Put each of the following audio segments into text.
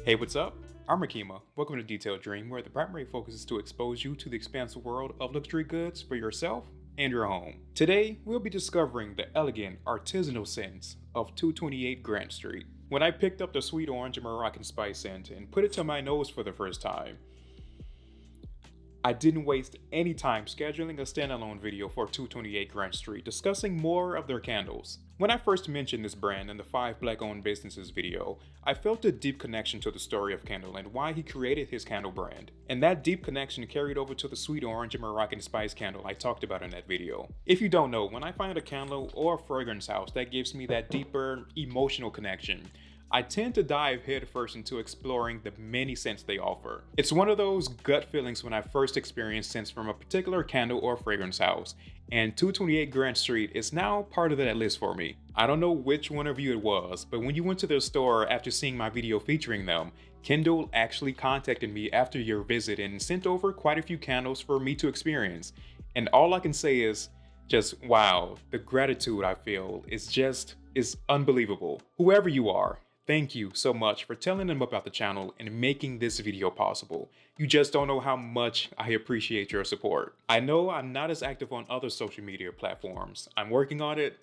Hey, what's up? I'm Rekeema. Welcome to Detailed Dream, where the primary focus is to expose you to the expansive world of luxury goods for yourself and your home. Today, we'll be discovering the elegant, artisanal scents of 228 Grant Street. When I picked up the sweet orange and Moroccan spice scent and put it to my nose for the first time, I didn't waste any time scheduling a standalone video for 228 Grant Street discussing more of their candles. When I first mentioned this brand in the 5 Black-owned businesses video, I felt a deep connection to the story of Kendall and why he created his candle brand. And that deep connection carried over to the sweet orange and Moroccan spice candle I talked about in that video. If you don't know, when I find a candle or a fragrance house that gives me that deeper emotional connection, I tend to dive headfirst into exploring the many scents they offer. It's one of those gut feelings when I first experienced scents from a particular candle or fragrance house, and 228 Grant Street is now part of that list for me. I don't know which one of you it was, but when you went to their store after seeing my video featuring them, Kendall actually contacted me after your visit and sent over quite a few candles for me to experience. And all I can say is, just wow, the gratitude I feel is unbelievable. Whoever you are, thank you so much for telling them about the channel and making this video possible. You just don't know how much I appreciate your support. I know I'm not as active on other social media platforms. I'm working on it,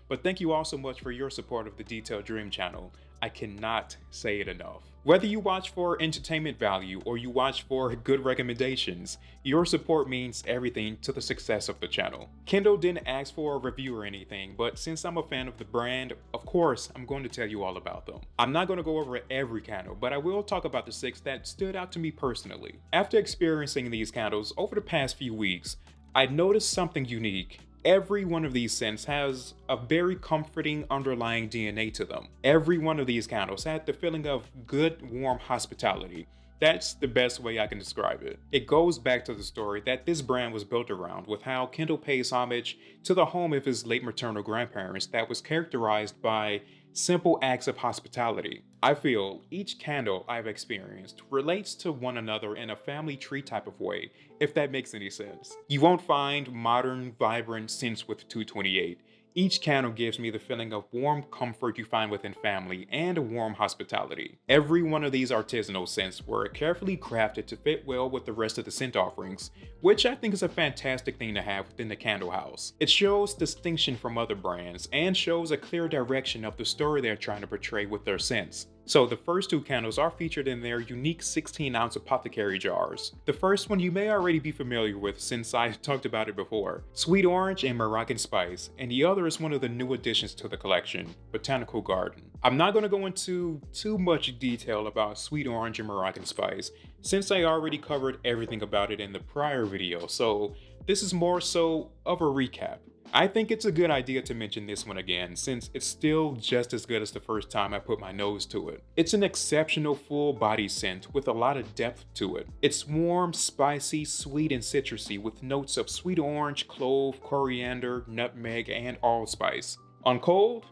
but thank you all so much for your support of the Detailed Dream channel. I cannot say it enough. Whether you watch for entertainment value or you watch for good recommendations, your support means everything to the success of the channel. Kendall didn't ask for a review or anything, but since I'm a fan of the brand, of course, I'm going to tell you all about them. I'm not going to go over every candle, but I will talk about the 6 that stood out to me personally. After experiencing these candles over the past few weeks, I noticed something unique. Every one of these scents has a very comforting underlying DNA to them. Every one of these candles had the feeling of good, warm hospitality. That's the best way I can describe it. It goes back to the story that this brand was built around, with how Kendall pays homage to the home of his late maternal grandparents that was characterized by simple acts of hospitality. I feel each candle I've experienced relates to one another in a family tree type of way, if that makes any sense. You won't find modern, vibrant scents with 228. Each candle gives me the feeling of warm comfort you find within family and a warm hospitality. Every one of these artisanal scents were carefully crafted to fit well with the rest of the scent offerings, which I think is a fantastic thing to have within the candle house. It shows distinction from other brands and shows a clear direction of the story they're trying to portray with their scents. So the first 2 candles are featured in their unique 16-ounce apothecary jars. The first one you may already be familiar with since I talked about it before, Sweet Orange and Moroccan Spice, and the other is one of the new additions to the collection, Botanical Garden. I'm not going to go into too much detail about Sweet Orange and Moroccan Spice, since I already covered everything about it in the prior video, so this is more so of a recap. I think it's a good idea to mention this one again, since it's still just as good as the first time I put my nose to it. It's an exceptional full body scent with a lot of depth to it. It's warm, spicy, sweet, and citrusy with notes of sweet orange, clove, coriander, nutmeg, and allspice. On cold,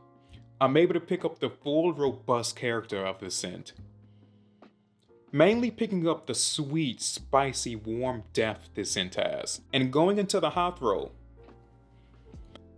I'm able to pick up the full, robust character of the scent. Mainly picking up the sweet, spicy, warm depth this scent has. And going into the hot throw,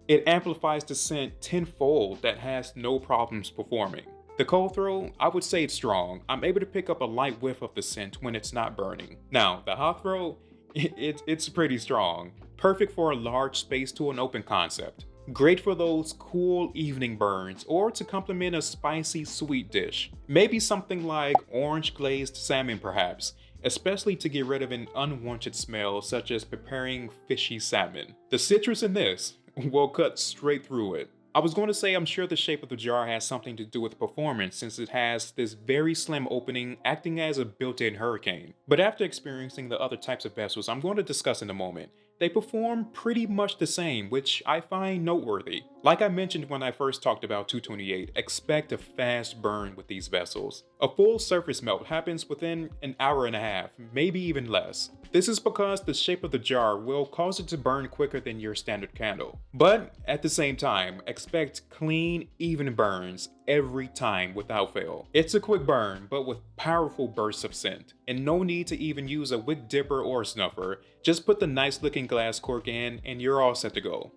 it amplifies the scent tenfold that has no problems performing. The cold throw, I would say it's strong. I'm able to pick up a light whiff of the scent when it's not burning. Now, the hot throw, it's pretty strong. Perfect for a large space to an open concept. Great for those cool evening burns or to complement a spicy sweet dish. Maybe something like orange glazed salmon perhaps, especially to get rid of an unwanted smell such as preparing fishy salmon. The citrus in this will cut straight through it. I was going to say I'm sure the shape of the jar has something to do with performance since it has this very slim opening acting as a built-in hurricane. But after experiencing the other types of vessels I'm going to discuss in a moment, they perform pretty much the same, which I find noteworthy. Like I mentioned when I first talked about 228, expect a fast burn with these vessels. A full surface melt happens within an hour and a half, maybe even less. This is because the shape of the jar will cause it to burn quicker than your standard candle. But at the same time, expect clean, even burns every time without fail. It's a quick burn, but with powerful bursts of scent. And no need to even use a wick dipper or a snuffer, just put the nice looking glass cork in and you're all set to go.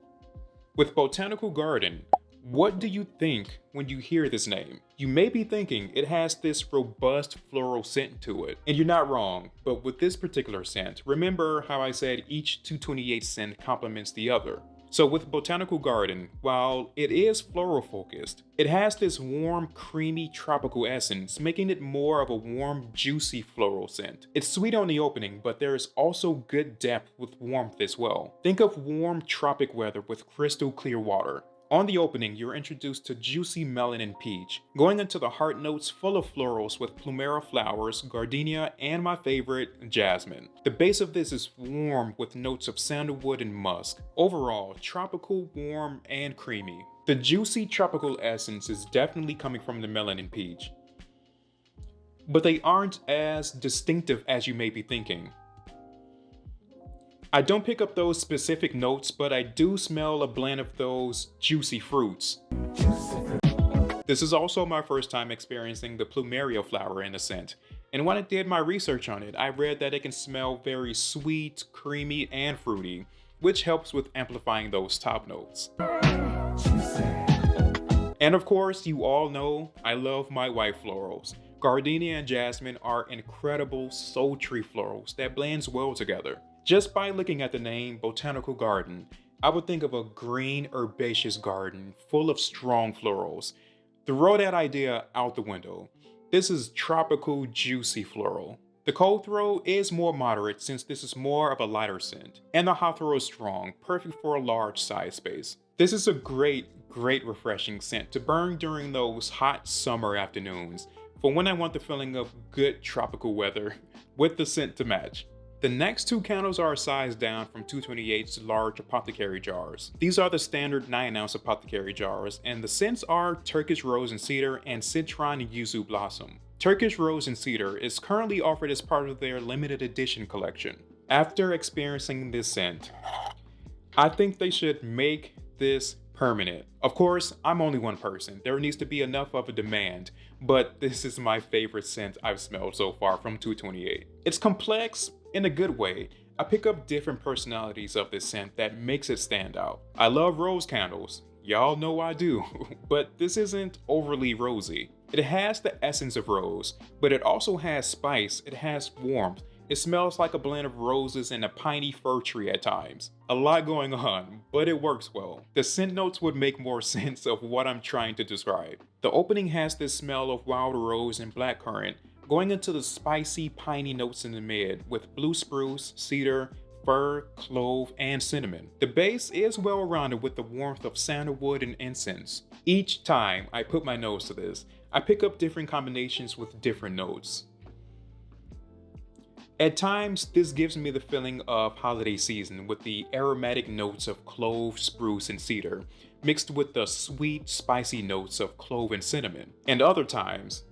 With Botanical Garden, What do you think when you hear this name? You may be thinking it has this robust floral scent to it, and you're not wrong, but with this particular scent, remember how I said each 228 scent complements the other. So with Botanical Garden, while it is floral focused, it has this warm, creamy tropical essence, making it more of a warm, juicy floral scent. It's sweet on the opening, but there is also good depth with warmth as well. Think of warm tropic weather with crystal clear water. On the opening, you're introduced to juicy melon and peach, going into the heart notes full of florals with plumera flowers, gardenia, and my favorite, jasmine. The base of this is warm with notes of sandalwood and musk. Overall, tropical, warm, and creamy. The juicy tropical essence is definitely coming from the melon and peach, but they aren't as distinctive as you may be thinking. I don't pick up those specific notes, but I do smell a blend of those juicy fruits. This is also my first time experiencing the plumeria flower in a scent, and when I did my research on it, I read that it can smell very sweet, creamy, and fruity, which helps with amplifying those top notes. And of course, you all know I love my white florals. Gardenia and jasmine are incredible sultry florals that blends well together. Just by looking at the name Botanical Garden, I would think of a green herbaceous garden full of strong florals. Throw that idea out the window. This is tropical juicy floral. The cold throw is more moderate since this is more of a lighter scent, and the hot throw is strong, perfect for a large size space. This is a great refreshing scent to burn during those hot summer afternoons, for when I want the feeling of good tropical weather with the scent to match. The next two candles are sized down from 228's large apothecary jars. These are the standard 9-ounce apothecary jars, and the scents are Turkish Rose and Cedar and Citron and Yuzu Blossom. Turkish Rose and Cedar is currently offered as part of their limited edition collection. After experiencing this scent, I think they should make this permanent. Of course, I'm only one person. There needs to be enough of a demand, but this is my favorite scent I've smelled so far from 228. It's complex in a good way. I pick up different personalities of this scent that makes it stand out. I love rose candles. Y'all know I do, but this isn't overly rosy. It has the essence of rose, but it also has spice, it has warmth. It smells like a blend of roses and a piney fir tree at times. A lot going on, but it works well. The scent notes would make more sense of what I'm trying to describe. The opening has this smell of wild rose and blackcurrant, going into the spicy, piney notes in the mid with blue spruce, cedar, fir, clove, and cinnamon. The base is well rounded with the warmth of sandalwood and incense. Each time I put my nose to this, I pick up different combinations with different notes. At times, this gives me the feeling of holiday season with the aromatic notes of clove, spruce, and cedar, mixed with the sweet, spicy notes of clove and cinnamon. And other times,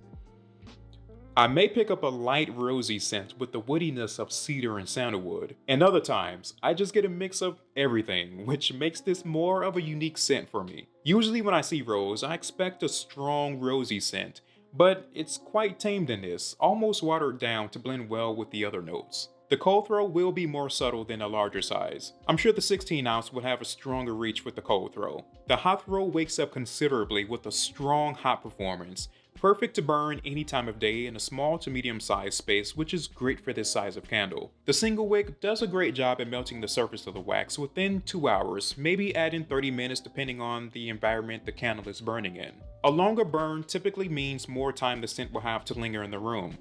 I may pick up a light rosy scent with the woodiness of cedar and sandalwood. And other times, I just get a mix of everything, which makes this more of a unique scent for me. Usually when I see rose, I expect a strong rosy scent, but it's quite tamed in this, almost watered down to blend well with the other notes. The cold throw will be more subtle than a larger size. I'm sure the 16-ounce would have a stronger reach with the cold throw. The hot throw wakes up considerably with a strong hot performance, perfect to burn any time of day in a small to medium sized space, which is great for this size of candle. The single wick does a great job at melting the surface of the wax within 2 hours, maybe add in 30 minutes depending on the environment the candle is burning in. A longer burn typically means more time the scent will have to linger in the room.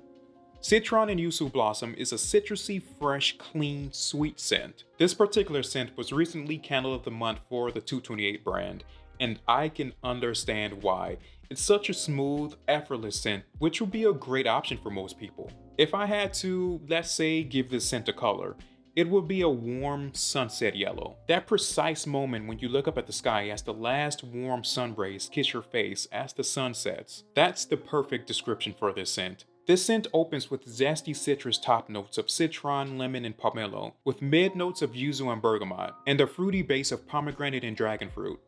Citron and Yuzu Blossom is a citrusy, fresh, clean, sweet scent. This particular scent was recently Candle of the Month for the 228 brand, and I can understand why. It's such a smooth, effortless scent, which would be a great option for most people. If I had to, let's say, give this scent a color, it would be a warm sunset yellow. That precise moment when you look up at the sky as the last warm sun rays kiss your face as the sun sets. That's the perfect description for this scent. This scent opens with zesty citrus top notes of citron, lemon, and pomelo, with mid notes of yuzu and bergamot, and a fruity base of pomegranate and dragon fruit.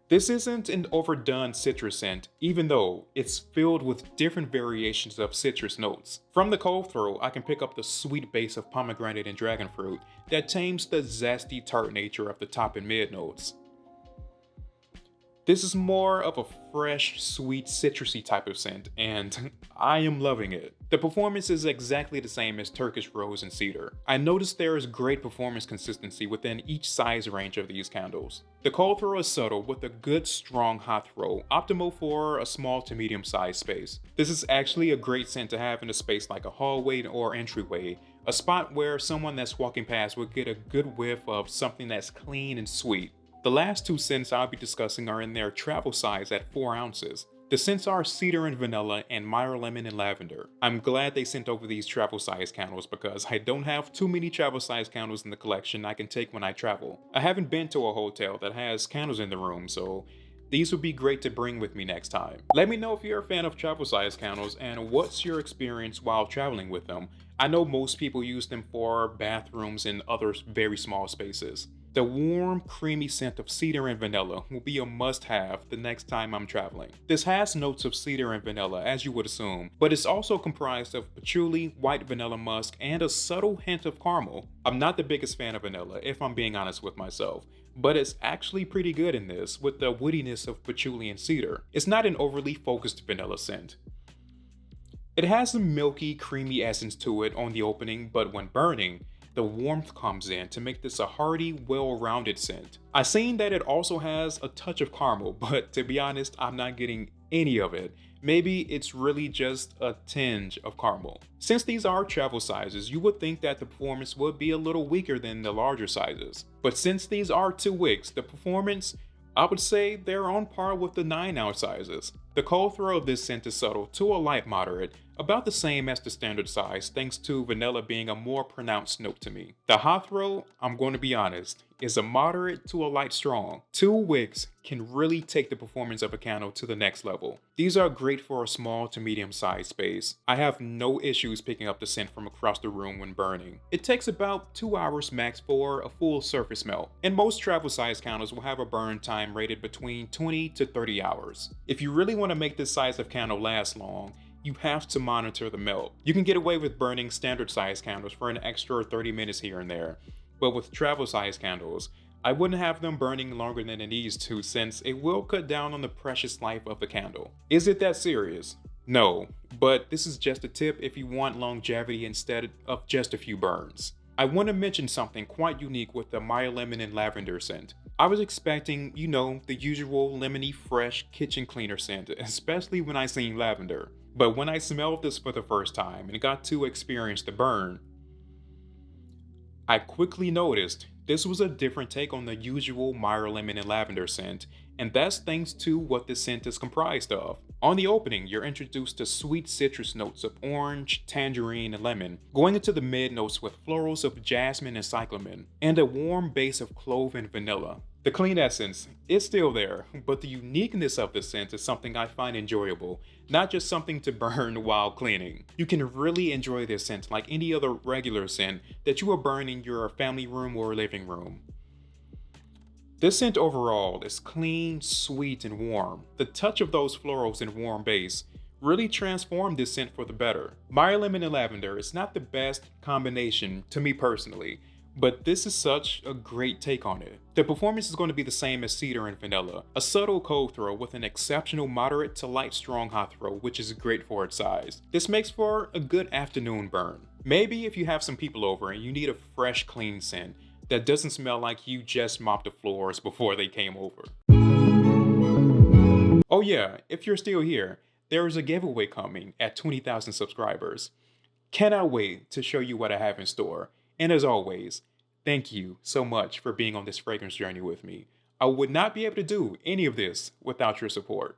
This isn't an overdone citrus scent, even though it's filled with different variations of citrus notes. From the cold throw, I can pick up the sweet base of pomegranate and dragon fruit that tames the zesty tart nature of the top and mid notes. This is more of a fresh, sweet, citrusy type of scent, and I am loving it. The performance is exactly the same as Turkish Rose and Cedar. I noticed there is great performance consistency within each size range of these candles. The cold throw is subtle with a good strong hot throw, optimal for a small to medium sized space. This is actually a great scent to have in a space like a hallway or entryway, a spot where someone that's walking past would get a good whiff of something that's clean and sweet. The last two scents I'll be discussing are in their travel size at 4 ounces. The scents are Cedar and Vanilla and Meyer Lemon and Lavender. I'm glad they sent over these travel size candles because I don't have too many travel size candles in the collection I can take when I travel. I haven't been to a hotel that has candles in the room, so these would be great to bring with me next time. Let me know if you're a fan of travel size candles and what's your experience while traveling with them. I know most people use them for bathrooms and other very small spaces. The warm, creamy scent of cedar and vanilla will be a must-have the next time I'm traveling. This has notes of cedar and vanilla, as you would assume, but it's also comprised of patchouli, white vanilla musk, and a subtle hint of caramel. I'm not the biggest fan of vanilla, if I'm being honest with myself, but it's actually pretty good in this, with the woodiness of patchouli and cedar. It's not an overly focused vanilla scent. It has a milky, creamy essence to it on the opening, but when burning, the warmth comes in to make this a hearty, well-rounded scent. I've seen that it also has a touch of caramel, but to be honest, I'm not getting any of it. Maybe it's really just a tinge of caramel. Since these are travel sizes, you would think that the performance would be a little weaker than the larger sizes. But since these are 2 wicks, the performance, I would say they're on par with the 9-ounce sizes. The cold throw of this scent is subtle to a light moderate, about the same as the standard size thanks to vanilla being a more pronounced note to me. The hot throw, I'm going to be honest, is a moderate to a light strong. 2 wicks can really take the performance of a candle to the next level. These are great for a small to medium sized space. I have no issues picking up the scent from across the room when burning. It takes about 2 hours max for a full surface melt, and most travel size candles will have a burn time rated between 20 to 30 hours. If you really want to make this size of candle last long, you have to monitor the melt. You can get away with burning standard size candles for an extra 30 minutes here and there, but with travel size candles, I wouldn't have them burning longer than it needs to since it will cut down on the precious life of the candle. Is it that serious? No, but this is just a tip if you want longevity instead of just a few burns. I want to mention something quite unique with the Meyer Lemon and Lavender scent. I was expecting, the usual lemony fresh kitchen cleaner scent, especially when I seen lavender. But when I smelled this for the first time and got to experience the burn, I quickly noticed this was a different take on the usual Meyer Lemon and Lavender scent, and that's thanks to what this scent is comprised of. On the opening, you're introduced to sweet citrus notes of orange, tangerine, and lemon, going into the mid notes with florals of jasmine and cyclamen, and a warm base of clove and vanilla. The clean essence is still there, but the uniqueness of the scent is something I find enjoyable, not just something to burn while cleaning. You can really enjoy this scent like any other regular scent that you will burn in your family room or living room. This scent overall is clean, sweet, and warm. The touch of those florals and warm base really transformed this scent for the better. Meyer Lemon and Lavender is not the best combination to me personally, but this is such a great take on it. The performance is going to be the same as Cedar and Vanilla, a subtle cold throw with an exceptional moderate to light strong hot throw, which is great for its size. This makes for a good afternoon burn. Maybe if you have some people over and you need a fresh, clean scent that doesn't smell like you just mopped the floors before they came over. Oh yeah, if you're still here, there is a giveaway coming at 20,000 subscribers. Cannot wait to show you what I have in store. And as always, thank you so much for being on this fragrance journey with me. I would not be able to do any of this without your support.